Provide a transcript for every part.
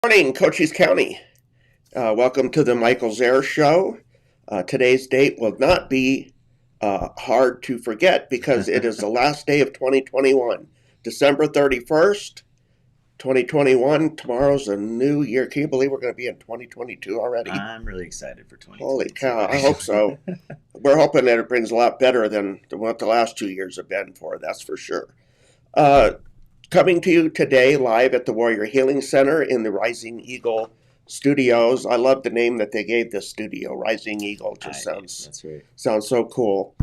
Morning, Cochise County. Welcome to the Michael Zehr Show. Today's date will not be hard to forget because it is the last day of 2021, December 31st, 2021. Tomorrow's a new year. Can you believe we're going to be in 2022 already? I'm really excited for 2022. Holy cow, I hope so. We're hoping that it brings a lot better than what the last 2 years have been for, that's for sure. Coming to you today live at the Warrior Healing Center in the Rising Eagle Studios. I love the name that they gave this studio, Rising Eagle. Just That's right. sounds so cool.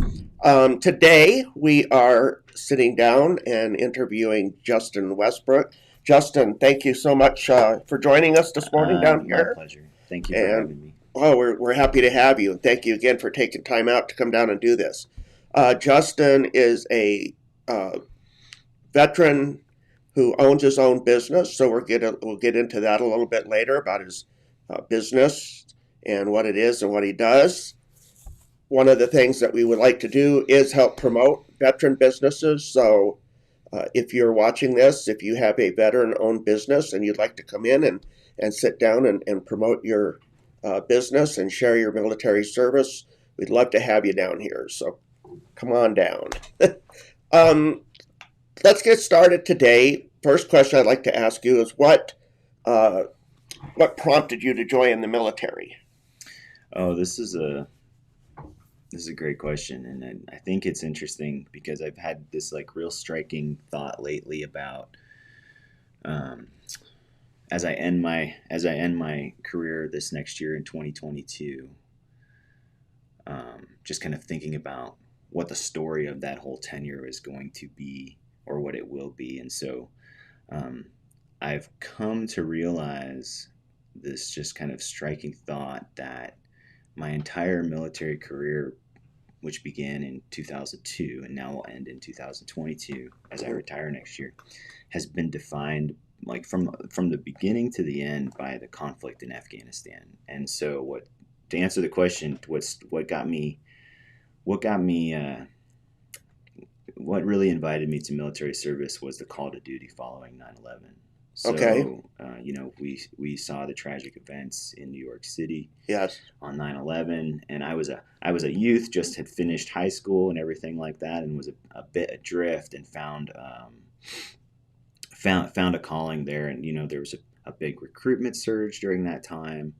Today we are sitting down and interviewing Justin Westbrook. Justin, thank you so much for joining us this morning down here. My pleasure. Thank you for having me. Oh, we're happy to have you. Thank you again for taking time out to come down and do this. Justin is a veteran who owns his own business, so we'll get into that a little bit later about his business and what it is and what he does. One of the things that we would like to do is help promote veteran businesses. So if you're watching this, if you have a veteran-owned business and you'd like to come in and sit down and promote your business and share your military service, we'd love to have you down here. So come on down. Let's get started today. First question I'd like to ask you is what prompted you to join the military? Oh, this is a great question, and I think it's interesting because I've had this real striking thought lately about as I end my career this next year in 2022, just kind of thinking about what the story of that whole tenure is going to be or what it will be, and so. I've come to realize this just kind of striking thought that my entire military career, which began in 2002 and now will end in 2022 as I retire next year, has been defined from the beginning to the end by the conflict in Afghanistan. And so to answer the question, what really invited me to military service was the call to duty following 9/11. So, okay. We saw the tragic events in New York City. Yes. On 9/11, and I was a youth, just had finished high school and everything like that, and was a bit adrift, and found a calling there, and there was a big recruitment surge during that time,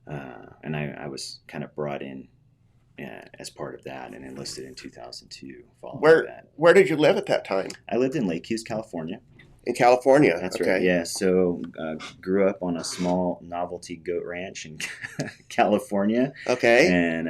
and I was kind of brought in. As part of that, and enlisted in 2002. Where did you live at that time? I lived in Lake Hughes, California. In California, that's okay. Right. Yeah, so grew up on a small novelty goat ranch in California. Okay. And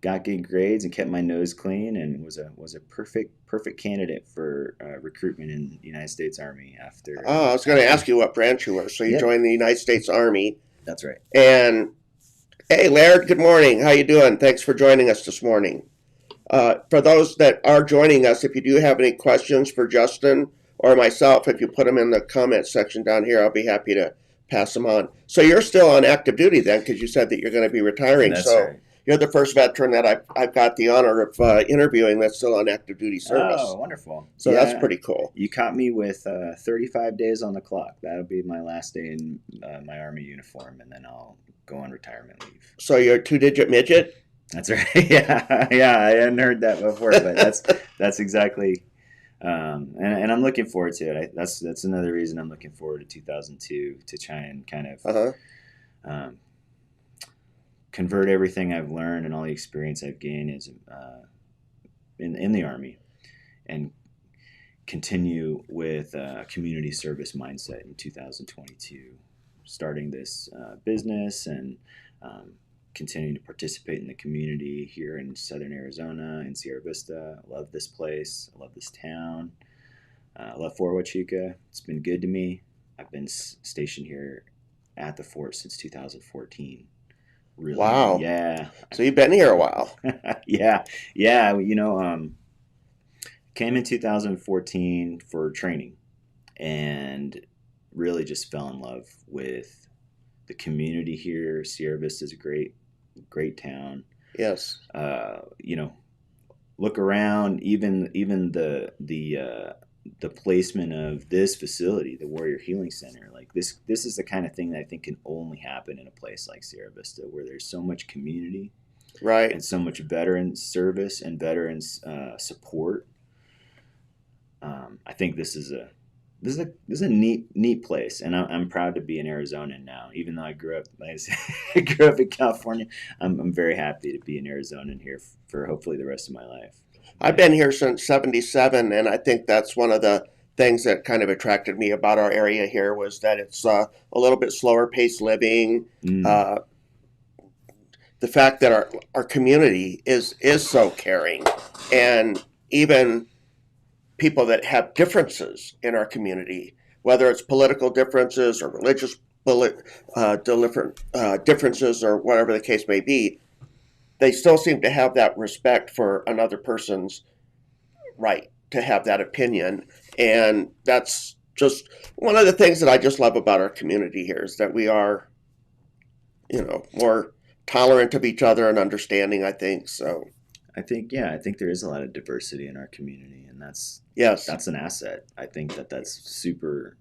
got good grades and kept my nose clean, and was a perfect candidate for recruitment in the United States Army after. Oh, I was going to ask you what branch you were. So you joined the United States Army. That's right. And hey, Laird, good morning. How you doing? Thanks for joining us this morning. For those that are joining us, if you do have any questions for Justin or myself, if you put them in the comments section down here, I'll be happy to pass them on. So you're still on active duty then, because you said that you're going to be retiring. That's so right. You're the first veteran that I've got the honor of interviewing that's still on active duty service. Oh, wonderful. So that's pretty cool. You caught me with 35 days on the clock. That'll be my last day in my Army uniform, and then I'll go on retirement leave. So you're a 2-digit midget? That's right. Yeah, I hadn't heard that before, but that's exactly. And I'm looking forward to it. That's another reason I'm looking forward to 2002 to try and kind of convert everything I've learned and all the experience I've gained in the Army, and continue with a community service mindset in 2022, starting this business and continuing to participate in the community here in Southern Arizona, in Sierra Vista. I love this place. I love this town. I love Fort Huachuca. It's been good to me. I've been stationed here at the fort since 2014. Really? Wow. Yeah. So you've been here a while. Yeah. Came in 2014 for training, and really just fell in love with the community here. Sierra Vista is a great town. Yes. Look around, even the the placement of this facility, the Warrior Healing Center, like this is the kind of thing that I think can only happen in a place like Sierra Vista, where there's so much community Right. and so much veteran service and veterans support. I think this is a neat place, and I'm proud to be an Arizonan now. Even though I grew up, like I said, I grew up in California, I'm very happy to be an Arizonan here for hopefully the rest of my life. I've been here since '77, and I think that's one of the things that kind of attracted me about our area here was that it's a little bit slower paced living. Mm, Uh, the fact that our community is so caring, and even people that have differences in our community, whether it's political differences or religious differences or whatever the case may be, they still seem to have that respect for another person's right to have that opinion. And that's just one of the things that I just love about our community here is that we are, more tolerant of each other and understanding, I think. So, I think there is a lot of diversity in our community, and yes. that's an asset. I think that's super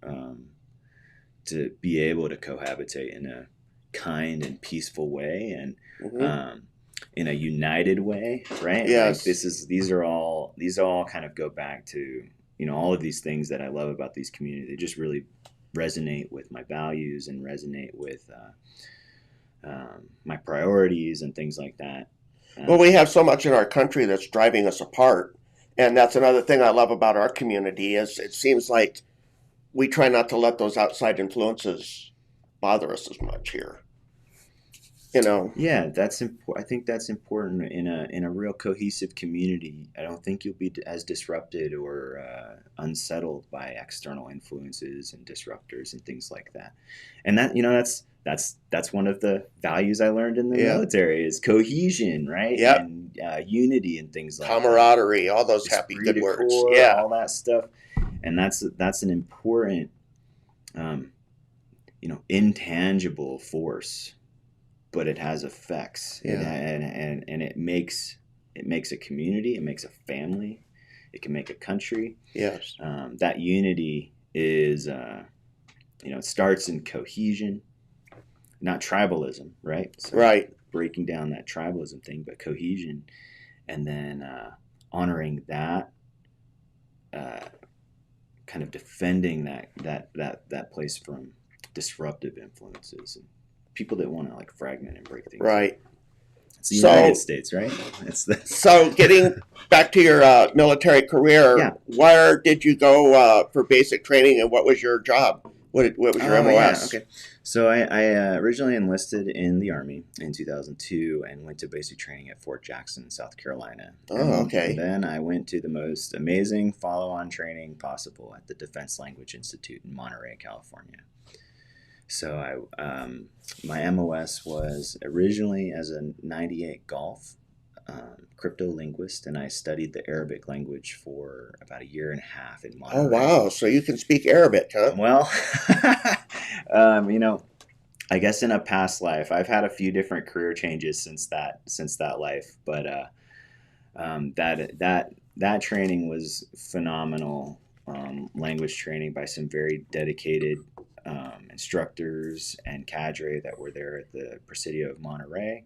to be able to cohabitate in a kind and peaceful way, and Hmm. um, in a united way, right? Like Yes. these all kind of go back to all of these things that I love about these communities. They just really resonate with my values and resonate with my priorities and things like that. Well, Um, we have so much in our country that's driving us apart. And that's another thing I love about our community is it seems like we try not to let those outside influences bother us as much here. You know, Yeah, that's important. I think that's important in a real cohesive community. I don't think you'll be as disrupted or unsettled by external influences and disruptors and things like that. And that's one of the values I learned in the yeah, military is cohesion, right, yep, and unity and things like that. camaraderie, all those happy Esprit good de words. corps, Yeah, all that stuff, and that's an important, um, intangible force, but it has effects. yeah, And it makes a community, it makes a family, it can make a country. yes, That unity is it starts in cohesion, not tribalism, right? So right, breaking down that tribalism thing, but cohesion, and then honoring that, uh, kind of defending that place from disruptive influences and people that want to like fragment and break things up. right. It's the United So, States, right? It's the so getting back to your military career, Yeah. where did you go for basic training, and what was your job? What was your Oh yeah. MOS? Okay. So I originally enlisted in the Army in 2002 and went to basic training at Fort Jackson, South Carolina, Oh, and okay. then I went to the most amazing follow-on training possible at the Defense Language Institute in Monterey, California. So my MOS was originally as a 98 Golf crypto linguist, and I studied the Arabic language for about a year and a half in Oh, Monterey. wow. So you can speak Arabic, huh? Well, um, you know, I guess in a past life, I've had a few different career changes since that life, but that training was phenomenal. Language training by some very dedicated instructors and cadre that were there at the Presidio of Monterey,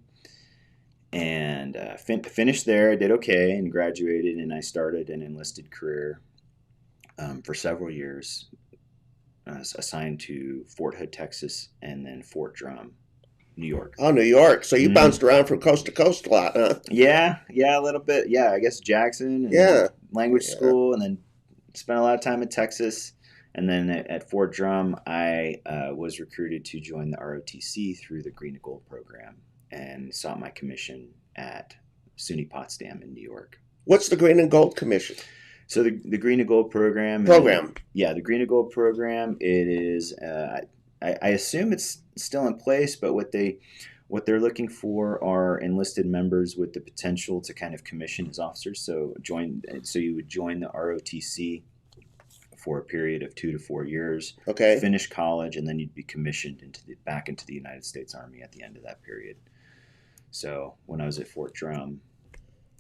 and finished there. I did okay and graduated, and I started an enlisted career for several years, assigned to Fort Hood, Texas, and then Fort Drum, New York. Oh, New York. So you Hmm. bounced around from coast to coast a lot, huh? Yeah, a little bit. Yeah, I guess Jackson, and then Yeah. language Yeah. school, and then spent a lot of time in Texas. And then at Fort Drum, I was recruited to join the ROTC through the Green and Gold program and sought my commission at SUNY Potsdam in New York. What's the Green and Gold Commission So the Green and Gold program is, program? yeah, the Green and Gold program. It is. I assume it's still in place, but what they're looking for are enlisted members with the potential to kind of commission as officers. So you would join the ROTC for a period of 2 to 4 years, Okay. finish college, and then you'd be commissioned back into the United States Army at the end of that period. So when I was at Fort Drum,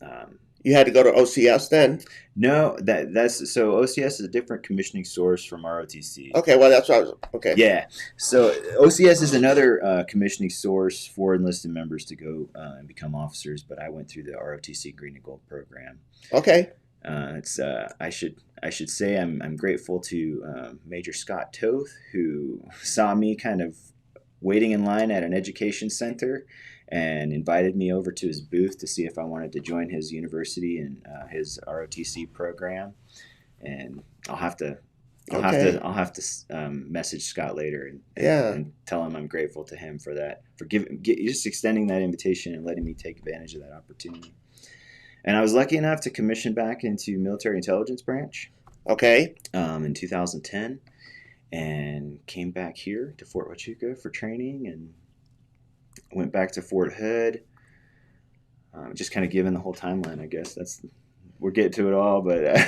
um, You had to go to OCS then? No, that's so OCS is a different commissioning source from ROTC. Okay, well, that's what I was, okay. Yeah, so OCS is another commissioning source for enlisted members to go and become officers. But I went through the ROTC Green and Gold program. Okay. It's I should say I'm grateful to Major Scott Toth, who saw me kind of waiting in line at an education center and invited me over to his booth to see if I wanted to join his university and his ROTC program. And Okay. I'll have to message Scott later Yeah. and tell him I'm grateful to him for that, for just extending that invitation and letting me take advantage of that opportunity. And I was lucky enough to commission back into military intelligence branch Okay. in 2010, and came back here to Fort Huachuca for training, and went back to Fort Hood. Just kind of given the whole timeline, I guess. We're getting to it all, but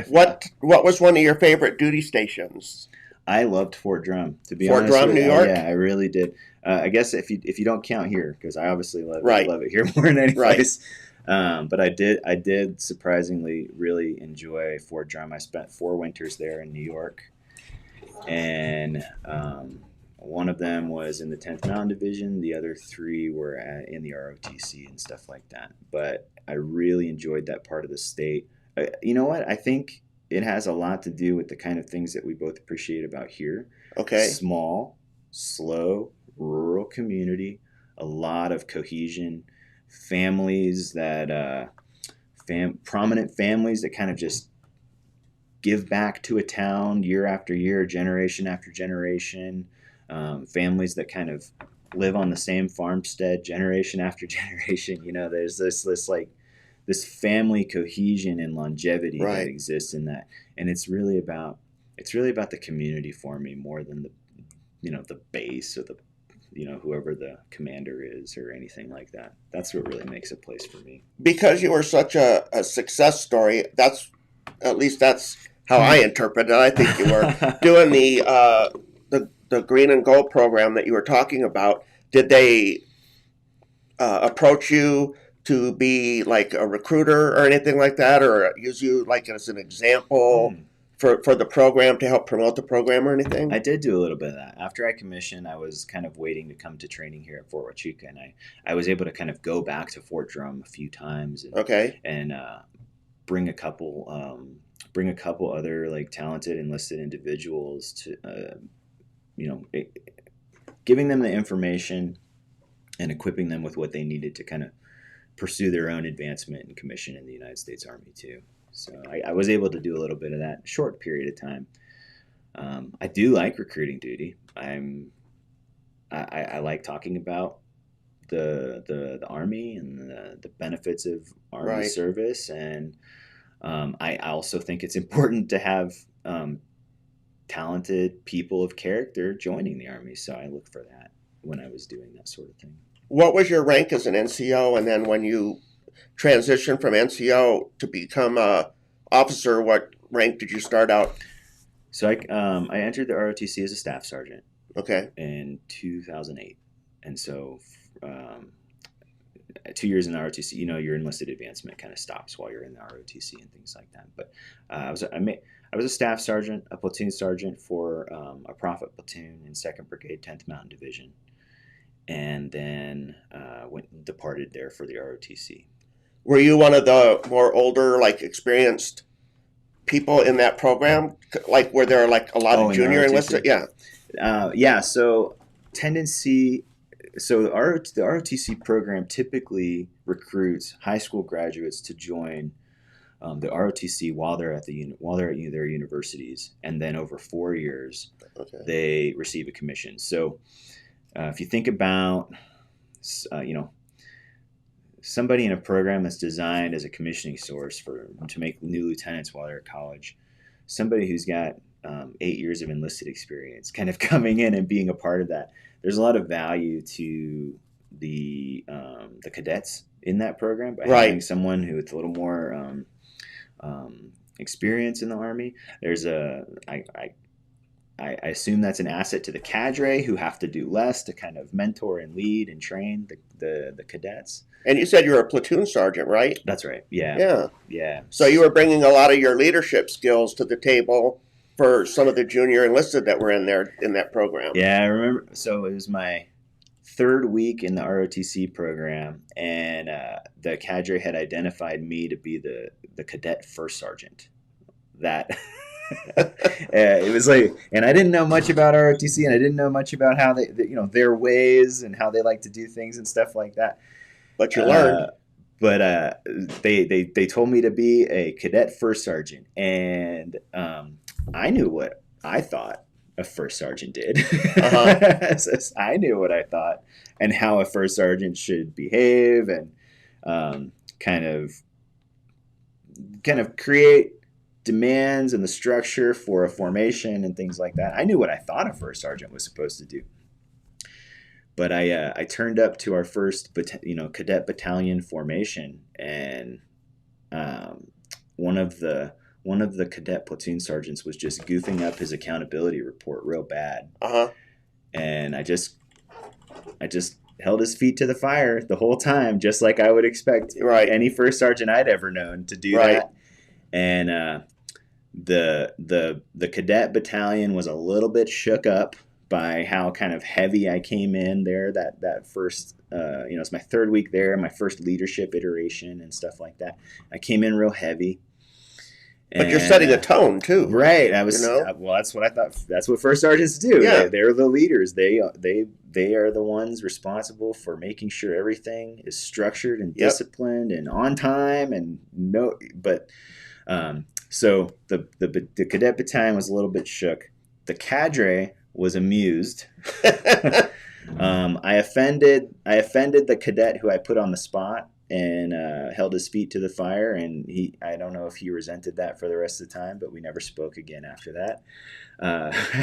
What was one of your favorite duty stations? I loved Fort Drum. To be Fort honest Drum, with New you, York? yeah, I really did. I guess if you don't count here, because I obviously Right. love it here more than any Right. place. But I did surprisingly really enjoy Fort Drum. I spent 4 winters there in New York, and one of them was in the 10th Mountain Division. The other 3 were in the ROTC and stuff like that. But I really enjoyed that part of the state. You know what? I think it has a lot to do with the kind of things that we both appreciate about here. Okay. Small, slow, rural community, a lot of cohesion, families that prominent families that kind of just give back to a town year after year, generation after generation. Families that kind of live on the same farmstead generation after generation. You know, there's this like this family cohesion and longevity that Right. exists in that, and it's really about the community for me more than the base or the whoever the commander is or anything like that. That's what really makes a place for me. Because you were such a success story, at least that's how I interpret it. I think you were doing the green and gold program that you were talking about. Did they approach you to be like a recruiter or anything like that, or use you like as an example for the program to help promote the program or anything? I did do a little bit of that. After I commissioned, I was kind of waiting to come to training here at Fort Huachuca, and I was able to kind of go back to Fort Drum a few times Okay. and bring a couple other like talented enlisted individuals to giving them the information and equipping them with what they needed to kind of pursue their own advancement and commission in the United States Army too. So I was able to do a little bit of that in a short period of time. I do like recruiting duty. I like talking about the Army and the benefits of Army Right. service, and I also think it's important to have talented people of character joining the Army. So I look for that when I was doing that sort of thing. What was your rank as an NCO, and then when you transitioned from NCO to become a officer, what rank did you start out? So I entered the ROTC as a staff sergeant Okay. in 2008, and so 2 years in the ROTC, your enlisted advancement kind of stops while you're in the ROTC and things like that. But I was a staff sergeant, a platoon sergeant for a Prophet platoon in 2nd Brigade, 10th Mountain Division, and then departed there for the ROTC. Were you one of the more older, like experienced people in that program? Like, were there like a lot of junior enlisted? Yeah. Yeah. So tendency. So the ROTC program typically recruits high school graduates to join the ROTC while they're at their universities, and then over 4 years, Okay. they receive a commission. So if you think about, somebody in a program that's designed as a commissioning source to make new lieutenants while they're at college, somebody who's got 8 years of enlisted experience, kind of coming in and being a part of that. There's a lot of value to the cadets in that program by Right. having someone who with a little more experience in the Army. I assume that's an asset to the cadre, who have to do less to kind of mentor and lead and train the cadets. And you said you were a platoon sergeant, right? That's right. Yeah. Yeah. Yeah. So you were bringing a lot of your leadership skills to the table for some of the junior enlisted that were in there in that program. Yeah, I remember. So it was my third week in the ROTC program, and the cadre had identified me to be the cadet first sergeant. That it was like, and I didn't know much about ROTC, and I didn't know much about how they their ways and how they like to do things and stuff like that. But you learned. But they told me to be a cadet first sergeant, and I knew what I thought a first sergeant did. Uh-huh. So I knew what I thought and how a first sergeant should behave, and kind of create demands and the structure for a formation and things like that. I knew what I thought a first sergeant was supposed to do. But I turned up to our first cadet battalion formation, and one of the cadet platoon sergeants was just goofing up his accountability report real bad. Uh-huh. And I just held his feet to the fire the whole time, just like I would expect any first sergeant I'd ever known to do that. And the cadet battalion was a little bit shook up by how kind of heavy I came in there that first, it's my third week there, my first leadership iteration and stuff like that. I came in real heavy. But you're setting a tone too. Right. I was, well, that's what I thought. That's what first sergeants do. Yeah. They're the leaders. They are the ones responsible for making sure everything is structured and disciplined and on time so the cadet battalion was a little bit shook. The cadre was amused. I offended the cadet who I put on the spot, and held his feet to the fire, and I don't know if he resented that for the rest of the time, but we never spoke again after that.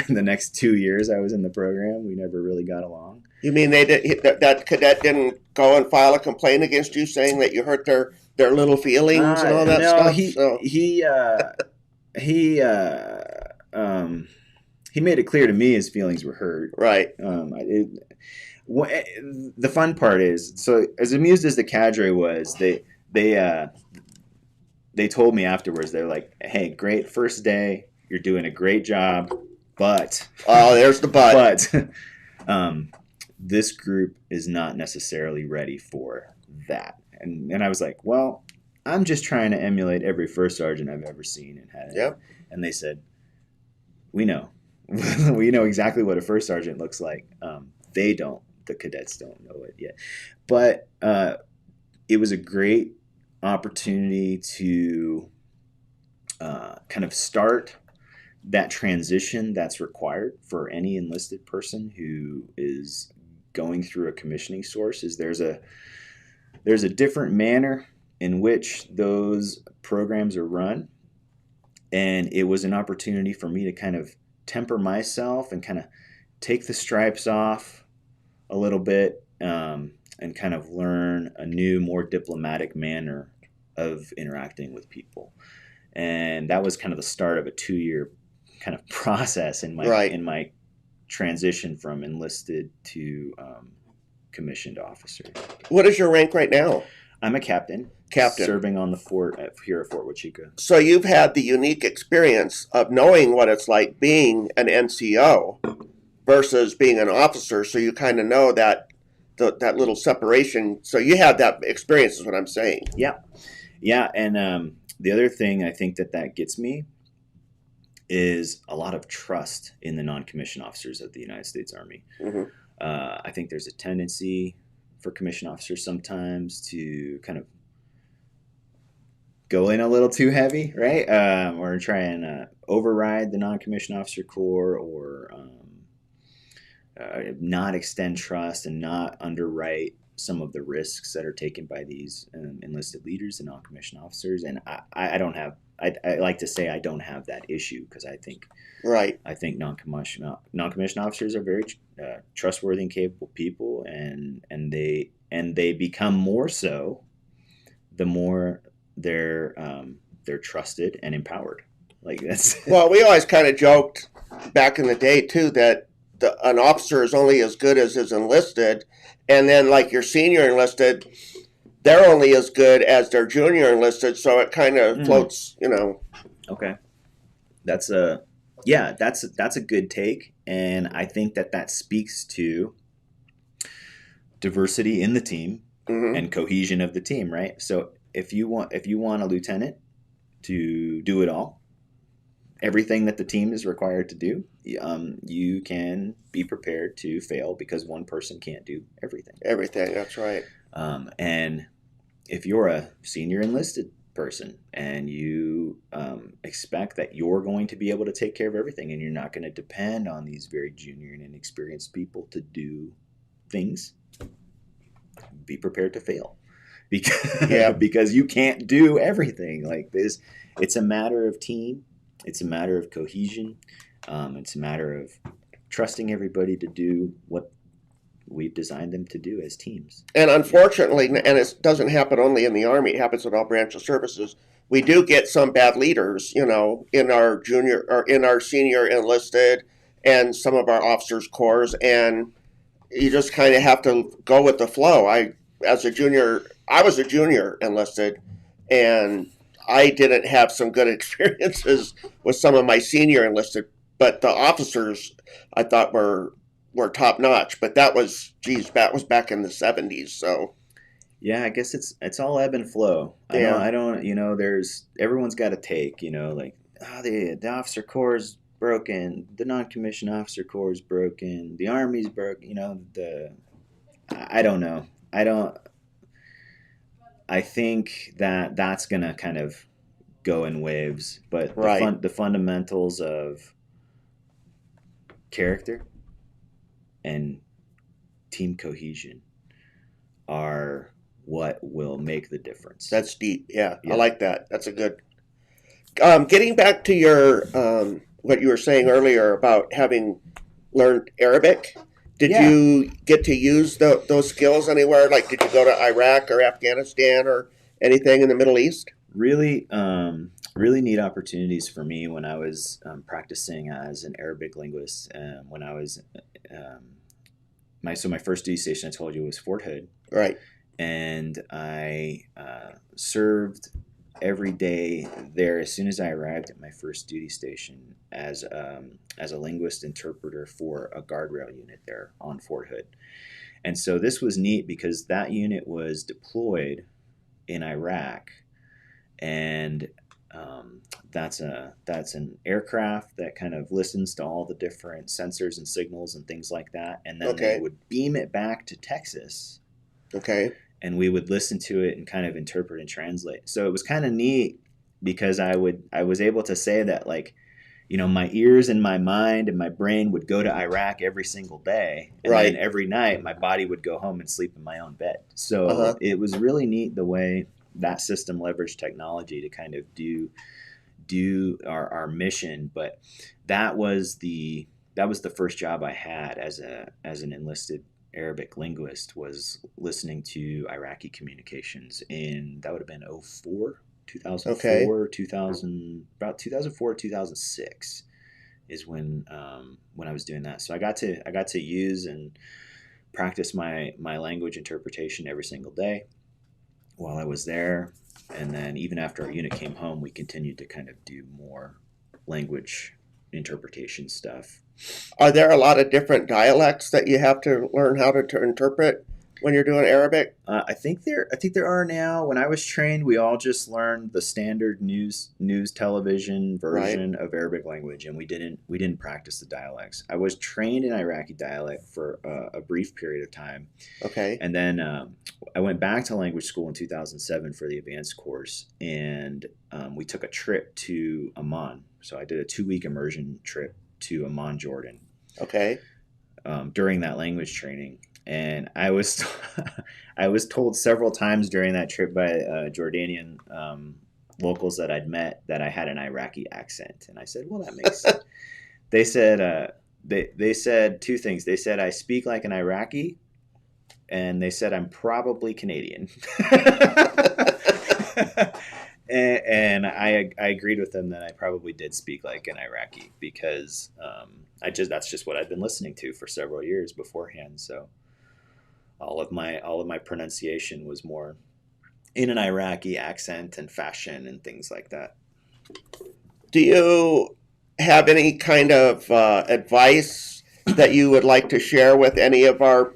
The next 2 years I was in the program, we never really got along. You mean that cadet didn't go and file a complaint against you saying that you hurt their little feelings and all that stuff? He made it clear to me his feelings were hurt. Right. The fun part is, so as amused as the cadre was, they told me afterwards, they're like, "Hey, great first day, you're doing a great job, but there's the but. This group is not necessarily ready for that." And I was like, "Well, I'm just trying to emulate every first sergeant I've ever seen and had." Yep. And they said, "We know." We know exactly what a first sergeant looks like. They don't. The cadets don't know it yet. But it was a great opportunity to kind of start that transition that's required for any enlisted person who is going through a commissioning source. There's a different manner in which those programs are run. And it was an opportunity for me to kind of temper myself and kind of take the stripes off a little bit, and kind of learn a new, more diplomatic manner of interacting with people. And that was kind of the start of a 2-year kind of process in my transition from enlisted to commissioned officer. What is your rank right now? I'm a captain. Serving on the fort here at Fort Huachuca. So you've had the unique experience of knowing what it's like being an NCO versus being an officer. So you kind of know that little separation. So you have that experience, is what I'm saying. Yeah. And the other thing I think that gets me is a lot of trust in the non-commissioned officers of the United States Army. Mm-hmm. I think there's a tendency for commissioned officers sometimes to kind of go in a little too heavy, right? Or try and override the non-commissioned officer corps, or not extend trust and not underwrite some of the risks that are taken by these enlisted leaders and non-commissioned officers. And I don't have, I like to say I don't have that issue, because I think non-commissioned officers are very trustworthy and capable people, and they become more so the more they're trusted and empowered. Like that's well, we always kind of joked back in the day too that an officer is only as good as his enlisted, and then like your senior enlisted, they're only as good as their junior enlisted. So it kind of floats, you know. Okay, that's that's a good take, and I think that speaks to diversity in the team and cohesion of the team, right? So if you want a lieutenant to do it all, everything that the team is required to do, you can be prepared to fail because one person can't do everything. Everything, that's right. And if you're a senior enlisted person and you expect that you're going to be able to take care of everything and you're not going to depend on these very junior and inexperienced people to do things, be prepared to fail because you can't do everything. Like this, it's a matter of team. It's a matter of cohesion. It's a matter of trusting everybody to do what we've designed them to do as teams. And unfortunately, and it doesn't happen only in the Army, it happens in all branch of services, we do get some bad leaders, you know, in our junior or in our senior enlisted and some of our officers' corps, and you just kind of have to go with the flow. I was a junior enlisted, and I didn't have some good experiences with some of my senior enlisted, but the officers I thought were top notch. But that was back in the 70s. So yeah, I guess it's all ebb and flow. I don't you know, there's everyone's got a take, you know, like the officer corps is broken, the non-commissioned officer corps is broken, the Army's broken, you know, I don't know. I think that's going to kind of go in waves, but the fundamentals of character and team cohesion are what will make the difference. That's deep. Yeah. I like that. That's a good. Getting back to your what you were saying earlier about having learned Arabic. Did you get to use those skills anywhere? Like, did you go to Iraq or Afghanistan or anything in the Middle East? Really, really neat opportunities for me when I was practicing as an Arabic linguist. When I was my first duty station, I told you, was Fort Hood. Right. And I served every day there as soon as I arrived at my first duty station as a linguist interpreter for a guardrail unit there on Fort Hood. And so this was neat because that unit was deployed in Iraq, and that's an aircraft that kind of listens to all the different sensors and signals and things like that, and then they would beam it back to Texas. Okay. And we would listen to it and kind of interpret and translate. So it was kind of neat because I was able to say that, like, you know, my ears and my mind and my brain would go to Iraq every single day. And then every night my body would go home and sleep in my own bed. So it was really neat the way that system leveraged technology to kind of do our mission. But that was the first job I had as an enlisted Arabic linguist, was listening to Iraqi communications in, that would have been 2004, 2006 is when I was doing that. So I got to use and practice my language interpretation every single day while I was there. And then even after our unit came home, we continued to kind of do more language interpretation stuff. Are there a lot of different dialects that you have to learn how to interpret when you're doing Arabic? I think there are now. When I was trained, we all just learned the standard news television version of Arabic language, and we didn't practice the dialects. I was trained in Iraqi dialect for a brief period of time. Okay. And then I went back to language school in 2007 for the advanced course, and we took a trip to Amman. So I did a 2-week immersion trip to Amman, Jordan. Okay. During that language training. And I was told several times during that trip by Jordanian locals that I'd met that I had an Iraqi accent. And I said, well, that makes sense. They said they said two things. They said I speak like an Iraqi, and they said I'm probably Canadian. and I agreed with them that I probably did speak like an Iraqi because that's just what I'd been listening to for several years beforehand. So all of my pronunciation was more in an Iraqi accent and fashion and things like that. Do you have any kind of advice that you would like to share with any of our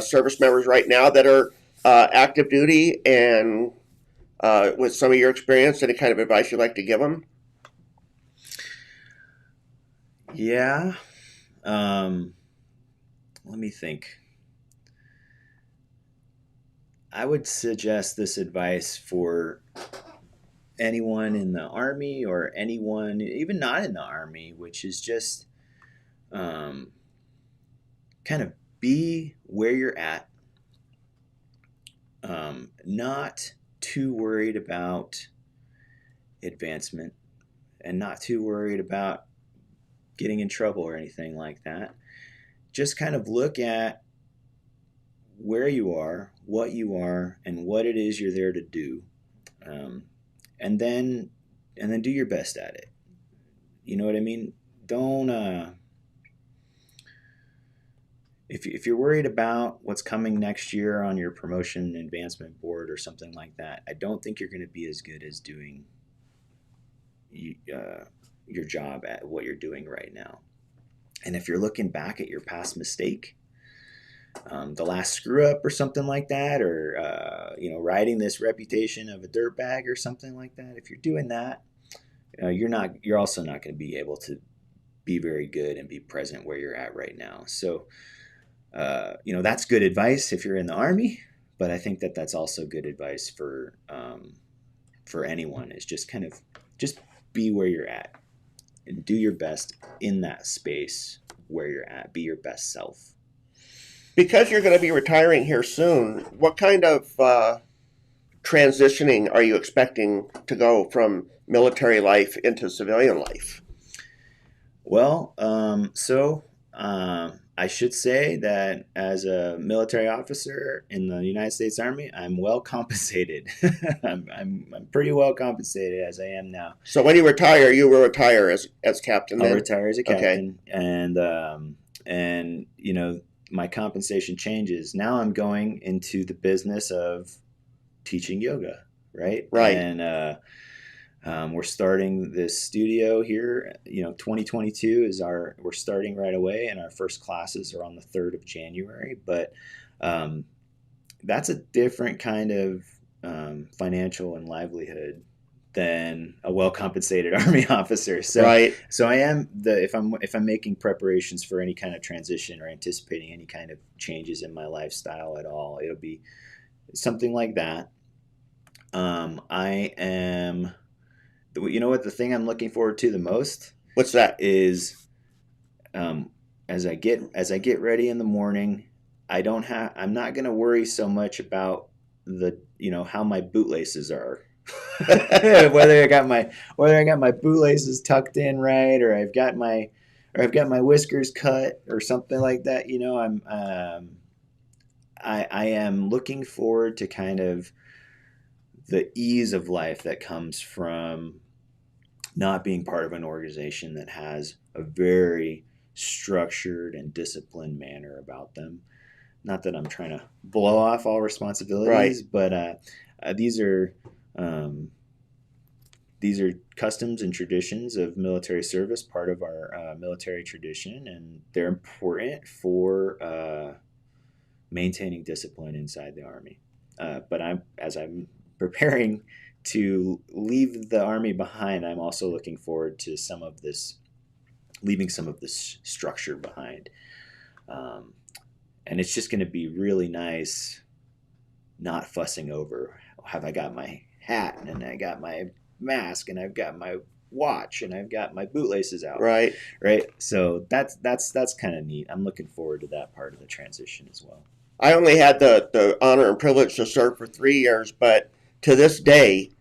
service members right now that are active duty and with some of your experience? Any kind of advice you'd like to give them? Yeah. Let me think. I would suggest this advice for anyone in the Army or anyone even not in the Army, which is just um, kind of be where you're at, not too worried about advancement and not too worried about getting in trouble or anything like that. Just kind of look at where you are, and what it is you're there to do, um, and then do your best at it. You know what I mean? Don't if you're worried about what's coming next year on your promotion and advancement board or something like that, I don't think you're going to be as good as doing your job at what you're doing right now. And if you're looking back at your past mistake, the last screw up or something like that, or riding this reputation of a dirtbag or something like that, if you're doing that, you're also not going to be able to be very good and be present where you're at right now. So that's good advice if you're in the Army, but I think that that's also good advice for anyone, is just kind of just be where you're at and do your best in that space where you're at. Be your best self. Because you're going to be retiring here soon, what kind of transitioning are you expecting to go from military life into civilian life? Well, I should say that as a military officer in the United States Army, I'm well compensated. I'm pretty well compensated as I am now. So when you retire, you will retire as captain then? I'll retire as a captain, okay. and my compensation changes. Now I'm going into the business of teaching yoga, right? Right. And we're starting this studio here. 2022 we're starting right away, and our first classes are on the 3rd of January. But that's a different kind of financial and livelihood than a well-compensated Army officer. So, right. So I am if I'm making preparations for any kind of transition or anticipating any kind of changes in my lifestyle at all, it'll be something like that. I am. You know what? The thing I'm looking forward to the most. What's that? Is as I get ready in the morning, I'm not going to worry so much about how my bootlaces are. whether I got my bootlaces tucked in right, or I've got my whiskers cut or something like that. I am looking forward to kind of the ease of life that comes from not being part of an organization that has a very structured and disciplined manner about them. Not that I'm trying to blow off all responsibilities, right. But these are customs and traditions of military service, part of our military tradition, and they're important for maintaining discipline inside the Army. But as I'm preparing to leave the Army behind, I'm also looking forward to leaving some of this structure behind. And it's just going to be really nice not fussing over, have I got my hat and I got my mask and I've got my watch and I've got my bootlaces out. Right. So that's kind of neat. I'm looking forward to that part of the transition as well. I only had the honor and privilege to serve for 3 years, but to this day,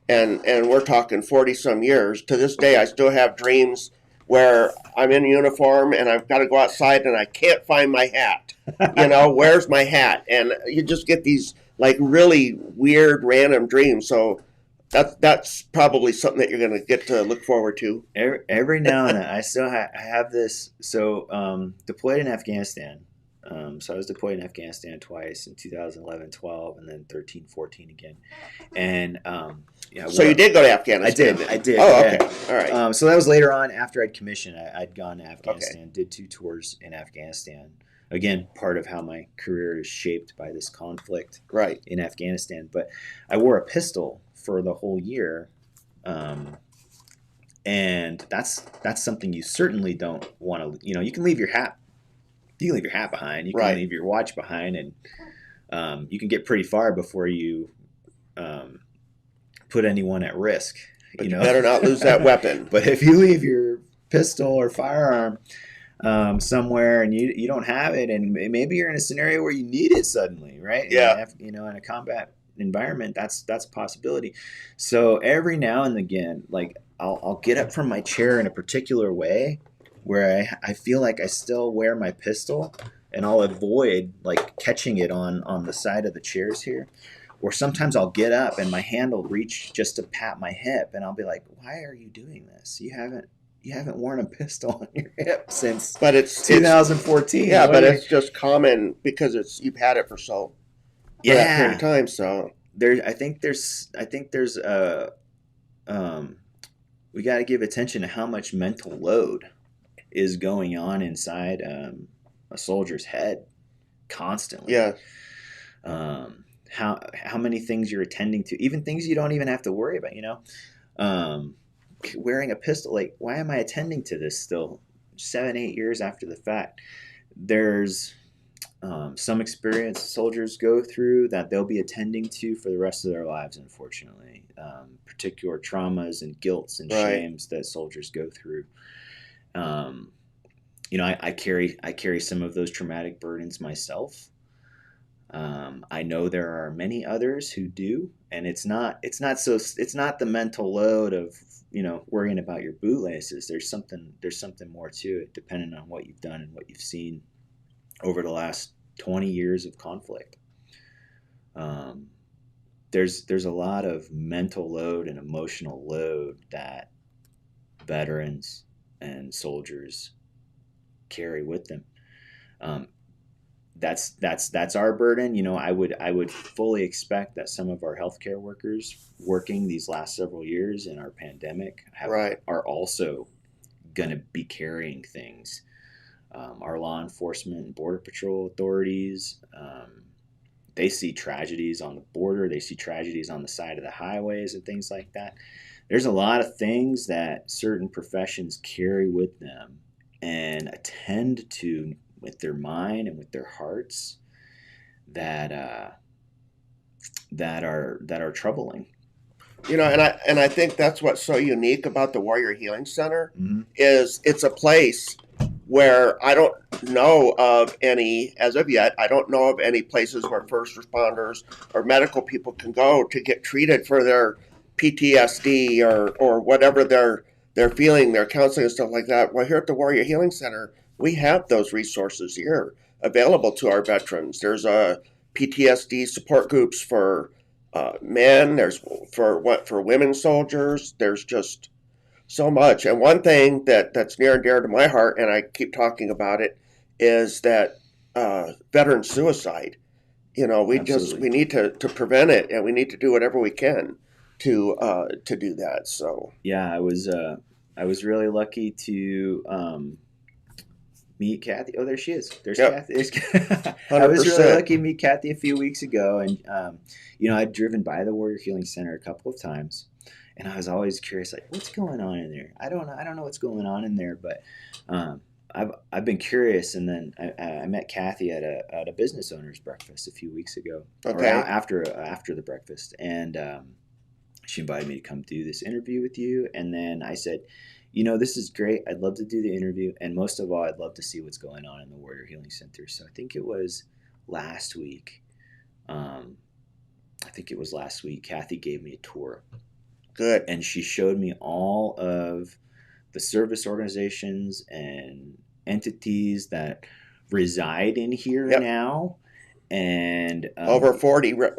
and we're talking 40-some years, to this day I still have dreams where I'm in uniform and I've got to go outside and I can't find my hat. Where's my hat? And you just get these like really weird random dreams. So that's probably something that you're going to get to look forward to. Every now and then, I have this. So deployed in Afghanistan. So I was deployed in Afghanistan twice in 2011, 12, and then 13, 14 again. And yeah, So you did go to Afghanistan? I did. Oh, yeah. okay, all right. So that was later on after I'd commissioned. I'd gone to Afghanistan, Okay. did 2 tours in Afghanistan. Again, part of how my career is shaped by this conflict Right. in Afghanistan. But I wore a pistol for the whole year. And that's something you certainly don't want to. You can leave your hat. You can leave your hat behind. You can Right. leave your watch behind, and you can get pretty far before you put anyone at risk. But you better not lose that weapon. But if you leave your pistol or firearm somewhere and you don't have it, and maybe you're in a scenario where you need it suddenly, right? Yeah. In a combat environment, that's a possibility. So every now and again, like I'll get up from my chair in a particular way where I feel like I still wear my pistol, and I'll avoid like catching it on the side of the chairs here. Or sometimes I'll get up and my hand will reach just to pat my hip, and I'll be like, "Why are you doing this? You haven't worn a pistol on your hip since But it's 2014." Yeah, but it's just common because you've had it for that period of time. So I think there's we got to give attention to how much mental load is going on inside a soldier's head constantly. Yeah. How many things you're attending to, even things you don't even have to worry about. Wearing a pistol, like, why am I attending to this still 7-8 years after the fact? There's some experience soldiers go through that they'll be attending to for the rest of their lives, unfortunately. Particular traumas and guilts and Right. shames that soldiers go through. I carry some of those traumatic burdens myself. I know there are many others who do, and it's not the mental load of worrying about your bootlaces. There's something more to it, depending on what you've done and what you've seen over the last 20 years of conflict. There's a lot of mental load and emotional load that veterans and soldiers carry with them. That's our burden. I would fully expect that some of our healthcare workers working these last several years in our pandemic are also going to be carrying things. Our law enforcement and border patrol authorities, they see tragedies on the border. They see tragedies on the side of the highways and things like that. There's a lot of things that certain professions carry with them and attend to with their mind and with their hearts that are troubling. And I think that's what's so unique about the Warrior Healing Center. Mm-hmm. Is it's a place where I don't know of any, as of yet, I don't know of any places where first responders or medical people can go to get treated for their PTSD or whatever they're feeling, their counseling and stuff like that. Well, here at the Warrior Healing Center, we have those resources here available to our veterans. There's PTSD support groups for men. There's for women soldiers. There's just so much. And one thing that's near and dear to my heart, and I keep talking about it, is that veteran suicide. We need to prevent it, and we need to do whatever we can to do that. So yeah, I was really lucky to meet Kathy. Oh, there she is. There's yep. Kathy. I was really lucky to meet Kathy a few weeks ago, and I'd driven by the Warrior Healing Center a couple of times, and I was always curious, like, what's going on in there? I don't know what's going on in there, but I've been curious, and then I met Kathy at a business owners breakfast a few weeks ago, okay, or after the breakfast, and she invited me to come do this interview with you, and then I said, this is great. I'd love to do the interview, and most of all, I'd love to see what's going on in the Warrior Healing Center. So I think it was last week. Kathy gave me a tour. Good. And she showed me all of the service organizations and entities that reside in here now. And over 40 different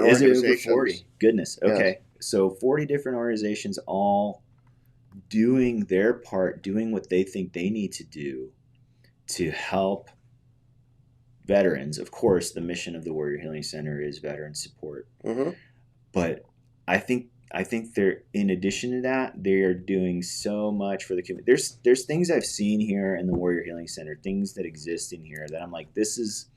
organizations. Over 40. Goodness. Okay. Yes. So 40 different organizations all doing their part, doing what they think they need to do to help veterans. Of course, the mission of the Warrior Healing Center is veteran support. Mm-hmm. But I think they're, in addition to that, they are doing so much for the community. There's things I've seen here in the Warrior Healing Center, things that exist in here that I'm like, this is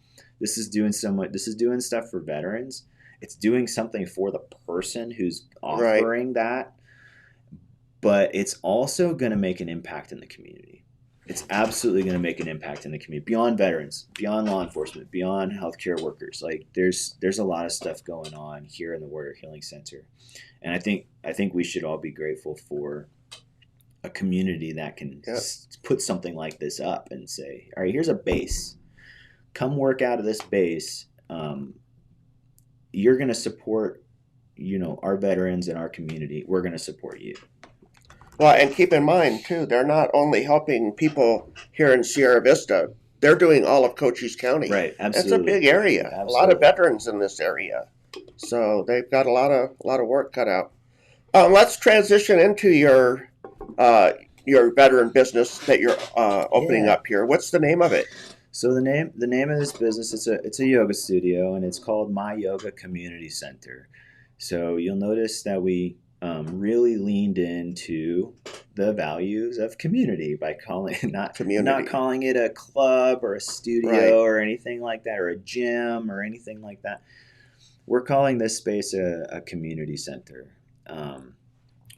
doing so much. This is doing stuff for veterans. It's doing something for the person who's Right. offering that, but it's also going to make an impact in the community. It's absolutely going to make an impact in the community beyond veterans, beyond law enforcement, beyond healthcare workers. Like there's a lot of stuff going on here in the Warrior Healing Center, and I think we should all be grateful for a community that can Yep. put something like this up and say, all right, here's a base. Come work out of this base. You're going to support, our veterans and our community. We're going to support you. Well, and keep in mind too, they're not only helping people here in Sierra Vista. They're doing all of Cochise County. Right, That's absolutely. a big area. Absolutely. A lot of veterans in this area, so they've got a lot of work cut out. Let's transition into your veteran business that you're opening Yeah. up here. What's the name of it? So the name of this business, it's a yoga studio, and it's called My Yoga Community Center. So you'll notice that we really leaned into the values of community by calling not calling it a club or a studio Right. or anything like that, or a gym or anything like that. We're calling this space a community center.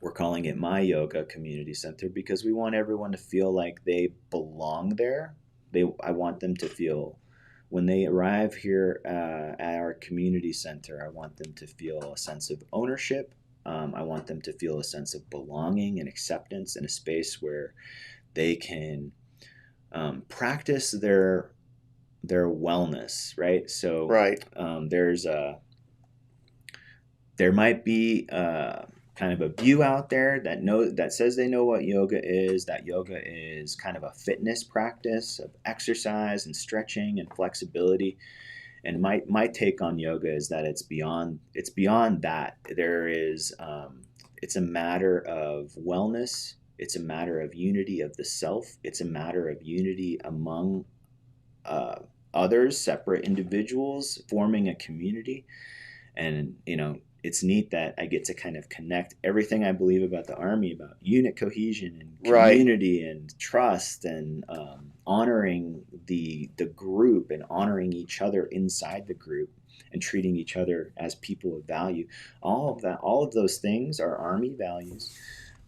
We're calling it My Yoga Community Center because we want everyone to feel like they belong there. I want them to feel, when they arrive here at our community center, I want them to feel a sense of ownership. I want them to feel a sense of belonging and acceptance in a space where they can practice their wellness, right? So Right. there might be kind of a view out there that says they know what yoga is. That yoga is kind of a fitness practice of exercise and stretching and flexibility. And my take on yoga is that it's beyond that. There is it's a matter of wellness. It's a matter of unity of the self. It's a matter of unity among others, separate individuals, forming a community. And it's neat that I get to kind of connect everything I believe about the Army, about unit cohesion and community and trust and honoring the group and honoring each other inside the group and treating each other as people of value. All of those things are Army values,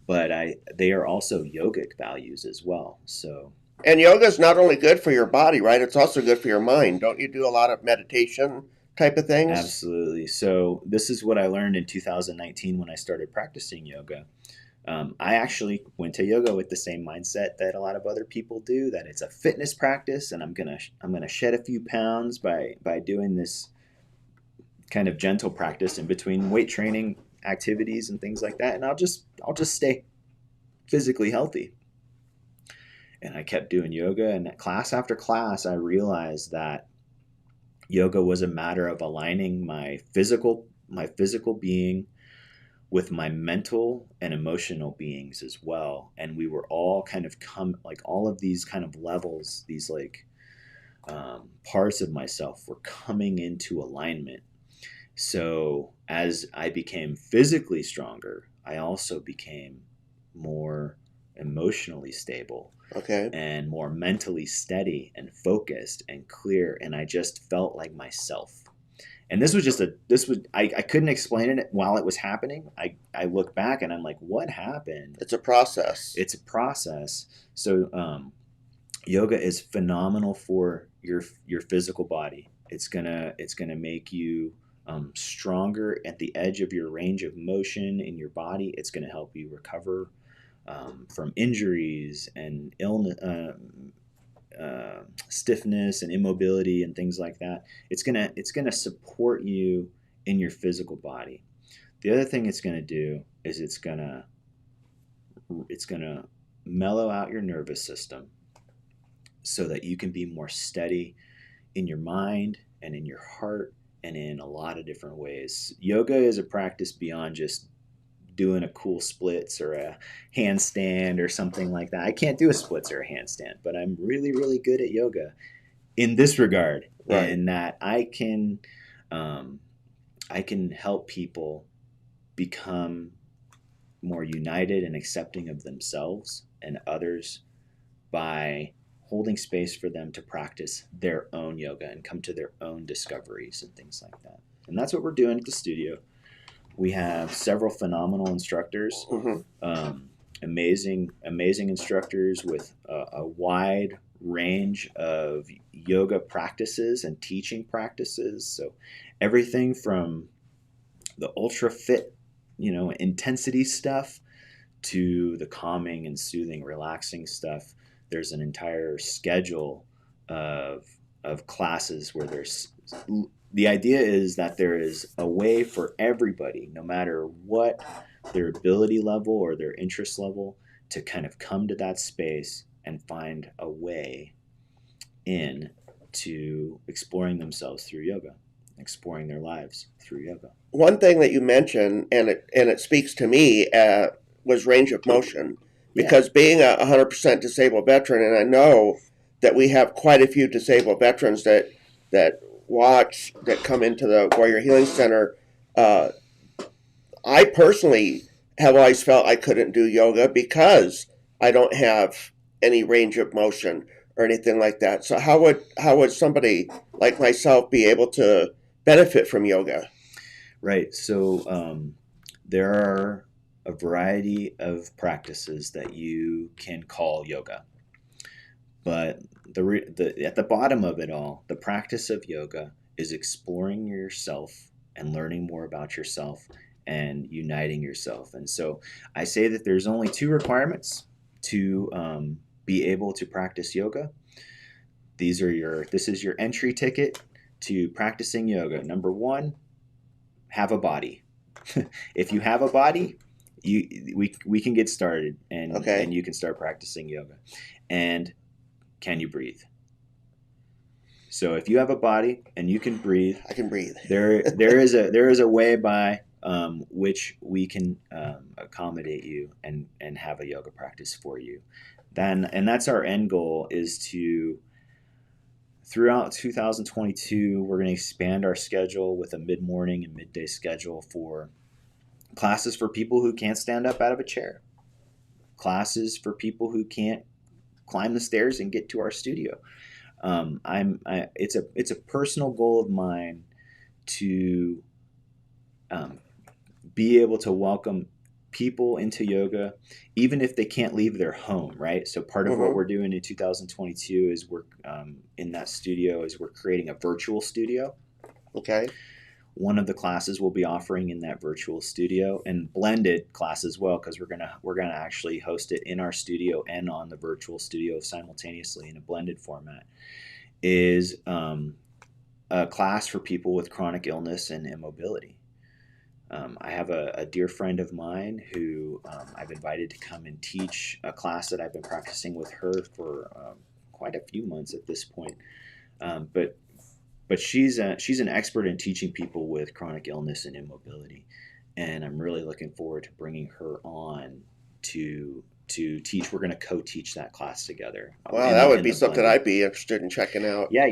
but they are also yogic values as well. So. And yoga is not only good for your body, right? It's also good for your mind. Don't you do a lot of meditation type of things? Absolutely. So this is what I learned in 2019 when I started practicing yoga. I actually went to yoga with the same mindset that a lot of other people do, that it's a fitness practice, and I'm gonna shed a few pounds by doing this kind of gentle practice in between weight training activities and things like that, and I'll just stay physically healthy. And I kept doing yoga, and class after class, I realized that yoga was a matter of aligning my physical being with my mental and emotional beings as well. And we were all kind of all of these kind of levels, these parts of myself were coming into alignment. So as I became physically stronger, I also became more emotionally stable. Okay. And more mentally steady and focused and clear, and I just felt like myself. And I couldn't explain it while it was happening. I look back and I'm like, what happened? It's a process. So yoga is phenomenal for your physical body. It's gonna make you stronger at the edge of your range of motion in your body. It's gonna help you recover from injuries and illness, stiffness and immobility and things like that. It's gonna support you in your physical body. The other thing it's gonna do is it's gonna mellow out your nervous system so that you can be more steady in your mind and in your heart and in a lot of different ways. Yoga is a practice beyond just doing a cool splits or a handstand or something like that. I can't do a splits or a handstand, but I'm really, really good at yoga in this regard, Right. in that I can help people become more united and accepting of themselves and others by holding space for them to practice their own yoga and come to their own discoveries and things like that. And that's what we're doing at the studio. We have several phenomenal instructors, Mm-hmm. amazing instructors with a wide range of yoga practices and teaching practices. So everything from the ultra fit, intensity stuff to the calming and soothing, relaxing stuff. There's an entire schedule of classes where the idea is that there is a way for everybody, no matter what their ability level or their interest level, to kind of come to that space and find a way in to exploring themselves through yoga, exploring their lives through yoga. One thing that you mentioned, and it speaks to me, was range of motion, because being a 100% disabled veteran, and I know that we have quite a few disabled veterans that come into the Warrior Healing Center. I personally have always felt I couldn't do yoga because I don't have any range of motion or anything like that. So how would somebody like myself be able to benefit from yoga? Right. So there are a variety of practices that you can call yoga. But at the bottom of it all, the practice of yoga is exploring yourself and learning more about yourself and uniting yourself. And so I say that there's only two requirements to be able to practice yoga. This is your entry ticket to practicing yoga. Number one, have a body. If you have a body, we can get started, and you can start practicing yoga. And can you breathe? So if you have a body and you can breathe, I can breathe. there is a way by which we can accommodate you and have a yoga practice for you. And that's our end goal, is to, throughout 2022, we're going to expand our schedule with a mid-morning and midday schedule for classes for people who can't stand up out of a chair, classes for people who can't climb the stairs and get to our studio. It's a personal goal of mine to be able to welcome people into yoga, even if they can't leave their home, right? So part of what we're doing in 2022 is we're in that studio is we're creating a virtual studio. Okay. One of the classes we'll be offering in that virtual studio, and blended class as well, because we're gonna actually host it in our studio and on the virtual studio simultaneously in a blended format, is a class for people with chronic illness and immobility. I have a dear friend of mine who I've invited to come and teach a class that I've been practicing with her for quite a few months at this point. But she's an expert in teaching people with chronic illness and immobility, and I'm really looking forward to bringing her on to teach. We're going to co-teach that class together. Wow, that would be something I'd be interested in checking out. Yeah,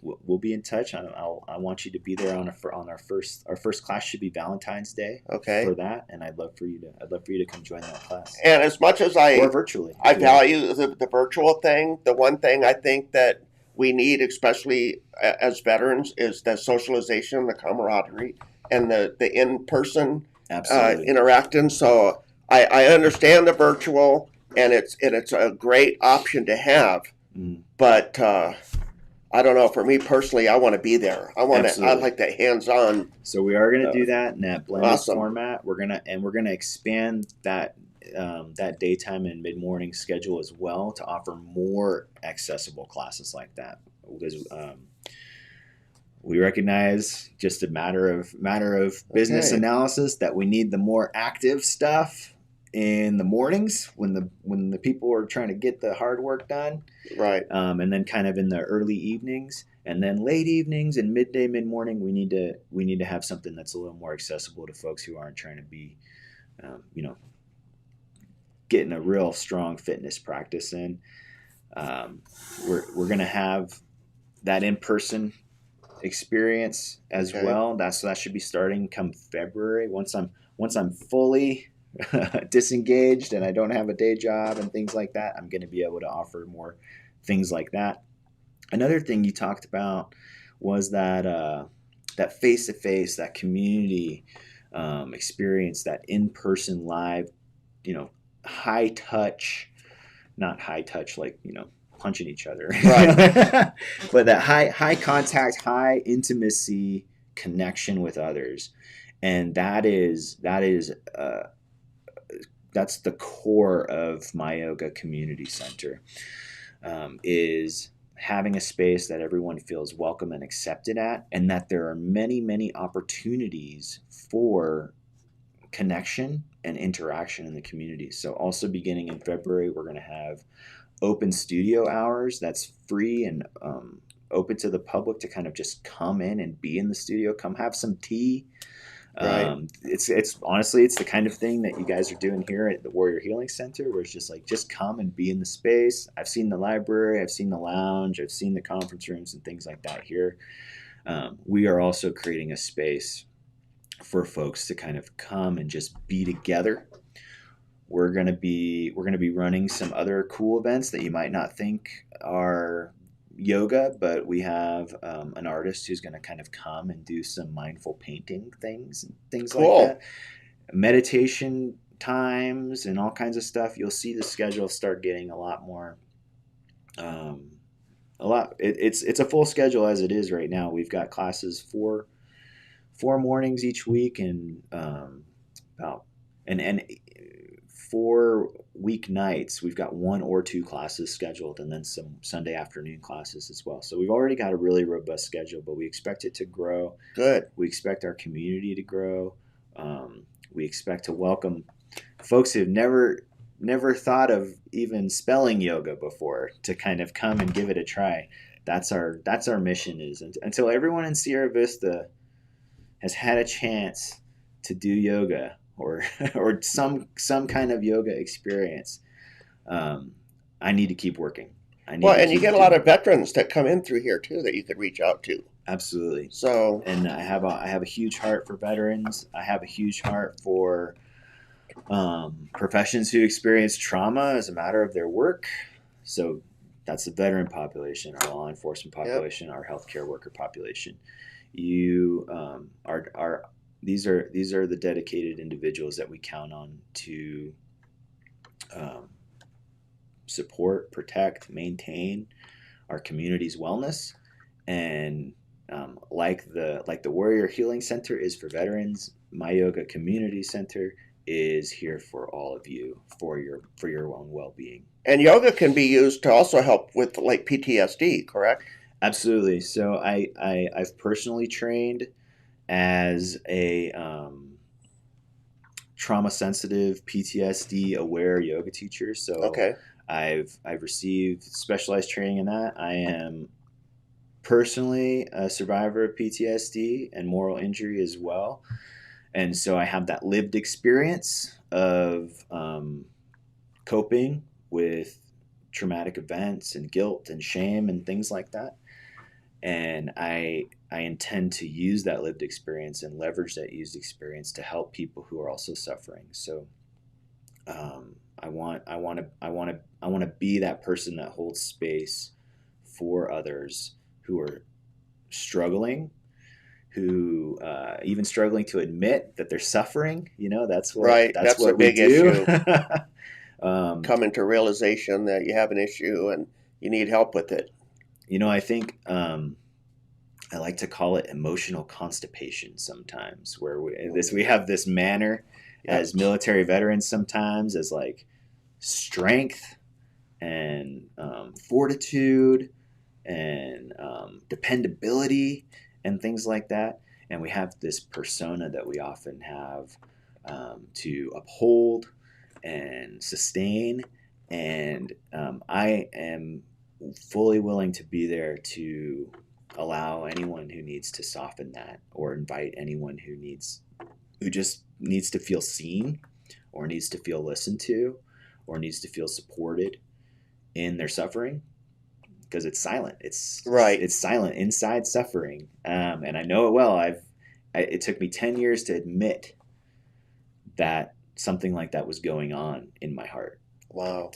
we'll be in touch. I want you to be there on our first class. Should be Valentine's Day. Okay. For that, and I'd love for you to come join that class. And as much as or virtually, I value the virtual thing. The one thing I think that we need, especially as veterans, is the socialization, the camaraderie, and the in-person interacting. So I understand the virtual, and it's a great option to have. But I don't know. For me personally, I want to be there. I like that hands-on. So we are going to do that in that blended format. We're gonna expand that daytime and mid-morning schedule as well to offer more accessible classes like that, because we recognize, just a matter of business analysis, that we need the more active stuff in the mornings when the people are trying to get the hard work done, right? And then kind of in the early evenings, and then late evenings and midday, mid-morning, we need to have something that's a little more accessible to folks who aren't trying to be you know, getting a real strong fitness practice in. We're going to have that in person experience as Okay. well. That should be starting come February. Once I'm fully disengaged and I don't have a day job and things like that, I'm going to be able to offer more things like that. Another thing you talked about was that face to face, that community experience, that in person live, you know, high touch, not high touch like punching each other, Right. but that high contact, high intimacy connection with others, and that's the core of my yoga community center. Is having a space that everyone feels welcome and accepted at, and that there are many opportunities for connection and interaction in the community. So also beginning in February, we're going to have open studio hours that's free and open to the public to kind of just come in and be in the studio, come have some tea. Right. It's honestly, it's the kind of thing that you guys are doing here at the Warrior Healing Center, where it's just like, just come and be in the space. I've seen the library, I've seen the lounge, I've seen the conference rooms and things like that here. We are also creating a space for folks to kind of come and just be together. We're gonna be running some other cool events that you might not think are yoga, but we have an artist who's going to kind of come and do some mindful painting things and things like Cool. that. Meditation times and all kinds of stuff. You'll see the schedule start getting a lot more. It's a full schedule as it is right now. We've got classes four mornings each week, and about and 4 weeknights. We've got 1 or 2 classes scheduled, and then some Sunday afternoon classes as well. So we've already got a really robust schedule, but we expect it to grow. Good. We expect our community to grow. We expect to welcome folks who've never thought of even spelling yoga before to kind of come and give it a try. That's our mission, is until everyone in Sierra Vista has had a chance to do yoga or or some kind of yoga experience. I need to keep working. Well, and you get a lot of veterans that come in through here too that you could reach out to. Absolutely. So, and I have a huge heart for veterans. I have a huge heart for professions who experience trauma as a matter of their work. So that's the veteran population, our law enforcement population, yep, our healthcare worker population. You are these are the dedicated individuals that we count on to support, protect, maintain our community's wellness. And like the Warrior Healing Center is for veterans, my yoga community center is here for all of you, for your own well-being. And yoga can be used to also help with like PTSD, correct? Absolutely. So I've personally trained as a trauma sensitive, PTSD aware yoga teacher. So okay, I've received specialized training in that. I am personally a survivor of PTSD and moral injury as well. And so I have that lived experience of coping with traumatic events and guilt and shame and things like that. And I intend to use that lived experience and leverage that used experience to help people who are also suffering. So I want to be that person that holds space for others who are struggling, who even struggling to admit that they're suffering. That's what right. That's what a big we do. issue. Coming to realization that you have an issue and you need help with it. I think I like to call it emotional constipation sometimes, where we have this manner, yep, as military veterans sometimes, as like strength and fortitude and dependability and things like that. And we have this persona that we often have to uphold and sustain. And I am fully willing to be there to allow anyone who needs to soften that, or invite anyone who just needs to feel seen, or needs to feel listened to or needs to feel supported in their suffering, because it's silent. Right. It's silent inside suffering, and I know it well. It took me 10 years to admit that something like that was going on in my heart. Wow.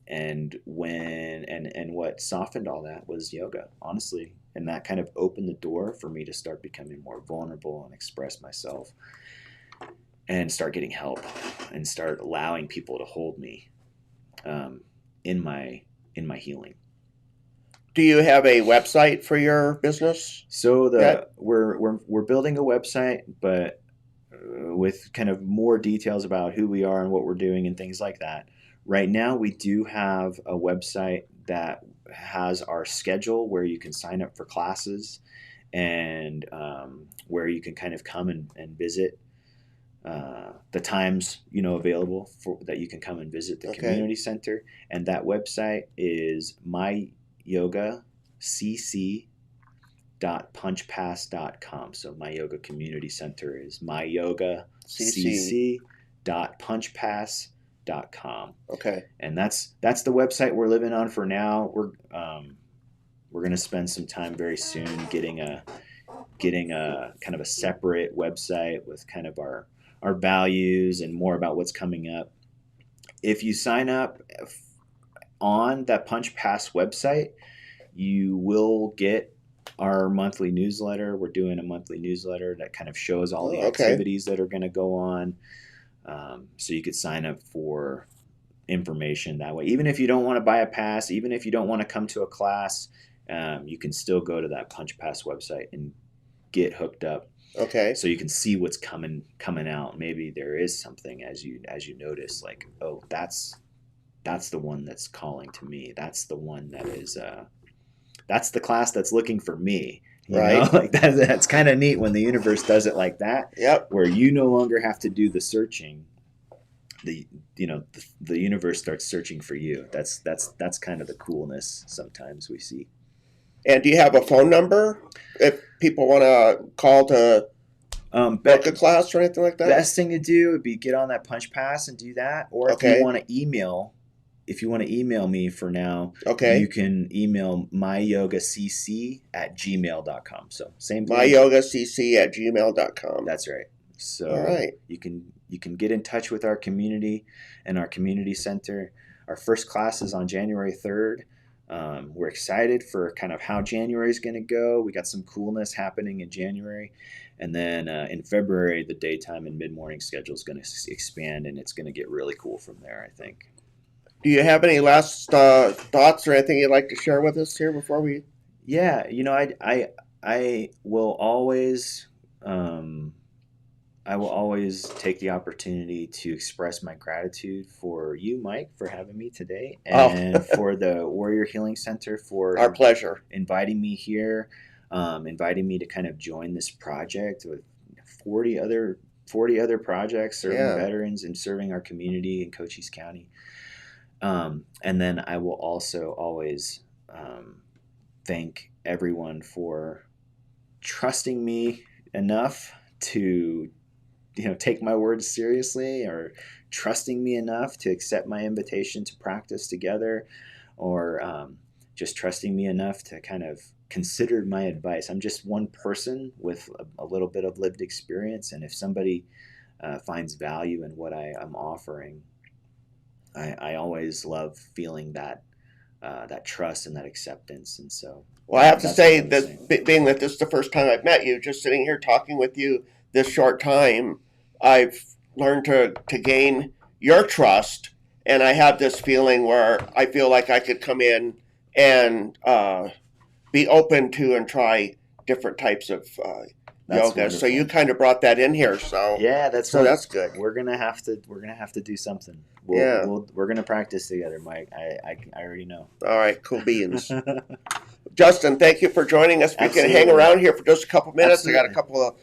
And what softened all that was yoga, honestly, and that kind of opened the door for me to start becoming more vulnerable and express myself, and start getting help, and start allowing people to hold me in my healing. Do you have a website for your business? So we're building a website, but with kind of more details about who we are and what we're doing and things like that. Right now, we do have a website that has our schedule where you can sign up for classes, and where you can kind of come and visit the times available for that you can come and visit the community center. And that website is myyogacc.punchpass.com. So my yoga community center is myyogacc.punchpass.com. Okay. And that's the website we're living on for now. We're going to spend some time very soon getting a kind of a separate website with kind of our values and more about what's coming up. If you sign up on that Punch Pass website, you will get our monthly newsletter. We're doing a monthly newsletter that kind of shows all the activities that are going to go on. So you could sign up for information that way. Even if you don't want to buy a pass, even if you don't want to come to a class, you can still go to that Punch Pass website and get hooked up. Okay. So you can see what's coming out. Maybe there is something as you notice, like, oh, that's the one that's calling to me. That's the one that is that's the class that's looking for me. You know? Like that's kind of neat when the universe does it like that. Yep. Where you no longer have to do the searching. The universe starts searching for you. That's kind of the coolness sometimes we see. And do you have a phone number if people want to call to book a class or anything like that? Best thing to do would be get on that Punch Pass and do that. Or if you want to email me for now, you can email myyogacc@gmail.com. So same thing. myyogacc@gmail.com. That's right. So you can get in touch with our community and our community center. Our first class is on January 3rd. We're excited for kind of how January is going to go. We got some coolness happening in January. And then in February, the daytime and mid-morning schedule is going to expand, and it's going to get really cool from there, I think. Do you have any last thoughts or anything you'd like to share with us here before we? Yeah, I will always take the opportunity to express my gratitude for you, Mike, for having me today, and for the Warrior Healing Center for our pleasure inviting me here, inviting me to kind of join this project with 40 other projects serving veterans and serving our community in Cochise County. And then I will also always thank everyone for trusting me enough to take my words seriously, or trusting me enough to accept my invitation to practice together, or just trusting me enough to kind of consider my advice. I'm just one person with a little bit of lived experience, and if somebody finds value in what I'm offering, I always love feeling that trust and that acceptance. And so, well, I have to say that being that this is the first time I've met you, just sitting here talking with you this short time, I've learned to gain your trust, and I have this feeling where I feel like I could come in and be open to and try different types of yoga. Wonderful. So you kind of brought that in here. So yeah, that's good. We're gonna have to do something. We're gonna practice together, Mike. I already know. All right, cool beans. Justin, thank you for joining us. We Absolutely. can hang around here for just a couple minutes. Absolutely. I got a couple of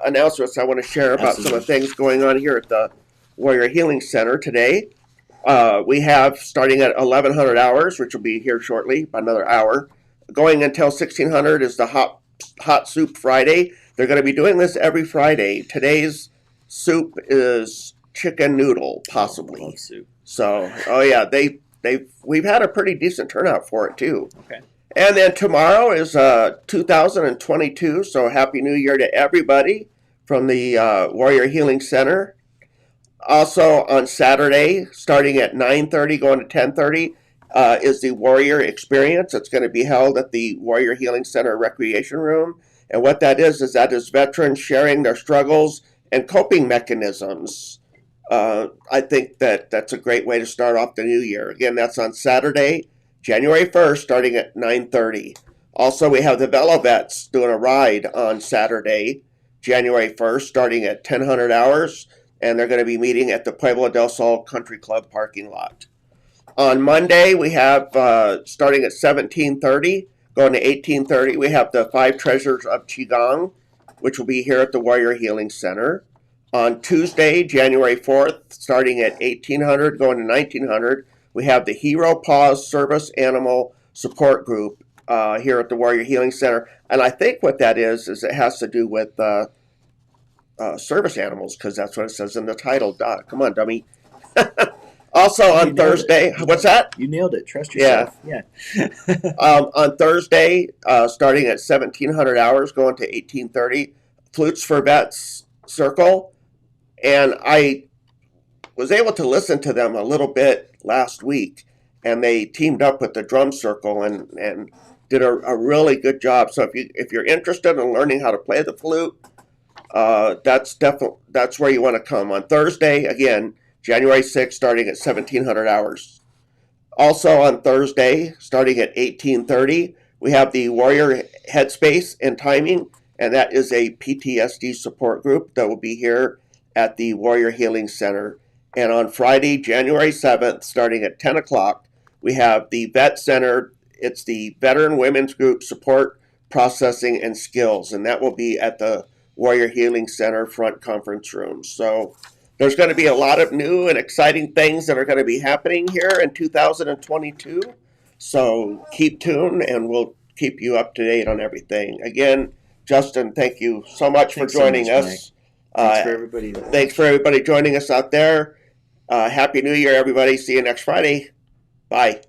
announcements I want to share about some of the things going on here at the Warrior Healing Center today. We have, starting at 1100 hours, which will be here shortly, about another hour, going until 1600 is the Hot Soup Friday. They're going to be doing this every Friday. Today's soup is chicken noodle, I possibly. love soup. So, oh yeah, we've had a pretty decent turnout for it too. Okay. And then tomorrow is 2022, so Happy New Year to everybody from the Warrior Healing Center. Also on Saturday, starting at 9:30, going to 10:30, is the Warrior Experience. It's going to be held at the Warrior Healing Center Recreation Room. And what that is that is veterans sharing their struggles and coping mechanisms. I think that's a great way to start off the new year. Again, that's on Saturday, January 1st, starting at 9:30. Also, we have the Velo Vets doing a ride on Saturday, January 1st, starting at 1000 hours, and they're going to be meeting at the Pueblo del Sol Country Club parking lot. On Monday, we have, starting at 17:30, going to 18:30, we have the Five Treasures of Qigong, which will be here at the Warrior Healing Center. On Tuesday, January 4th, starting at 1800, going to 1900, we have the Hero Paws Service Animal Support Group here at the Warrior Healing Center. And I think what that is it has to do with service animals, because that's what it says in the title. Come on, dummy. Also on Thursday, what's that? You nailed it. Trust yourself. Yeah. On Thursday, starting at 1700 hours, going to 1830, Flutes for Vets Circle. And I was able to listen to them a little bit last week, and they teamed up with the Drum Circle and did a really good job. So if you're interested in learning how to play the flute, that's where you want to come on Thursday. Again, January 6th, starting at 1700 hours. Also on Thursday, starting at 1830, we have the Warrior Headspace and Timing, and that is a PTSD support group that will be here at the Warrior Healing Center. And on Friday, January 7th, starting at 10 o'clock, we have the Vet Center. It's the Veteran Women's Group Support, Processing, and Skills, and that will be at the Warrior Healing Center front conference room. So there's going to be a lot of new and exciting things that are going to be happening here in 2022. So keep tuned, and we'll keep you up to date on everything. Again, Justin, thank you so much for joining us. Thanks for everybody joining us out there. Happy New Year, everybody. See you next Friday. Bye.